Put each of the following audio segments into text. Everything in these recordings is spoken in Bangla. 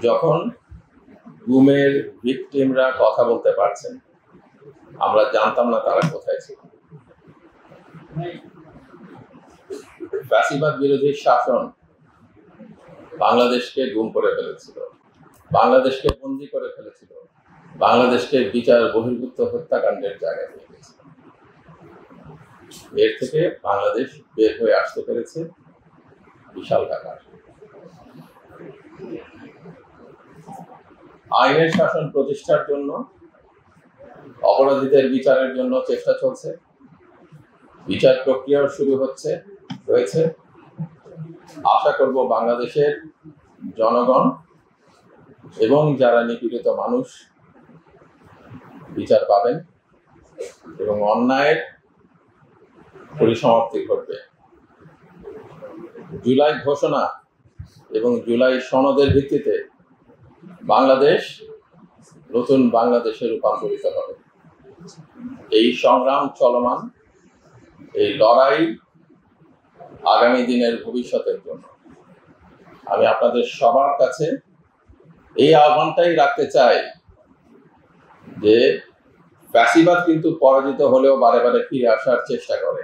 যখন গুমের ভিকটিমরা কথা বলতে পারছেন, আমরা জানতাম না তারা কোথায় ছিল। ফ্যাসিবাদ বিরোধী শাসন বাংলাদেশকে গুম করে ফেলেছিল, বাংলাদেশকে বন্দী করে ফেলেছিল, বাংলাদেশকে বিচার বহির্ভূত হত্যাকাণ্ডের জায়গায় নিয়ে গেছিল। এর থেকে বাংলাদেশ বের হয়ে আসতে পেরেছে বিশাল টাকার। আইনের শাসন প্রতিষ্ঠার জন্য, অপরাধীদের বিচারের জন্য চেষ্টা চলছে, বিচার প্রক্রিয়াও শুরু হয়েছে। আশা করব বাংলাদেশের জনগণ এবং যারা নিপীড়িত মানুষ বিচার পাবেন এবং অন্যায়ের পরিসমাপ্তি ঘটবে। জুলাই ঘোষণা এবং জুলাই সনদের ভিত্তিতে বাংলাদেশ নতুন বাংলাদেশে রূপান্তরিত হবে। এই সংগ্রাম চলমান, এই লড়াই আগামী দিনের ভবিষ্যতের জন্য। আমি আপনাদের সবার কাছে এই আহ্বানটাই রাখতে চাই যে ফ্যাসিবাদ কিন্তু পরাজিত হলেও বারে বারে ফিরে আসার চেষ্টা করে।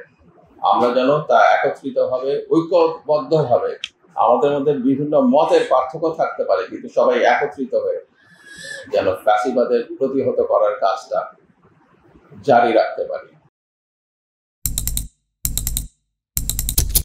আমরা যেন তা একত্রিতভাবে, ঐক্যবদ্ধভাবে, আমাদের মধ্যে বিভিন্ন মতের পার্থক্য থাকতে পারে, কিন্তু সবাই একত্রিত হয়ে যেন ফ্যাসিবাদের প্রতিহত করার কাজটা জারি রাখতে পারি।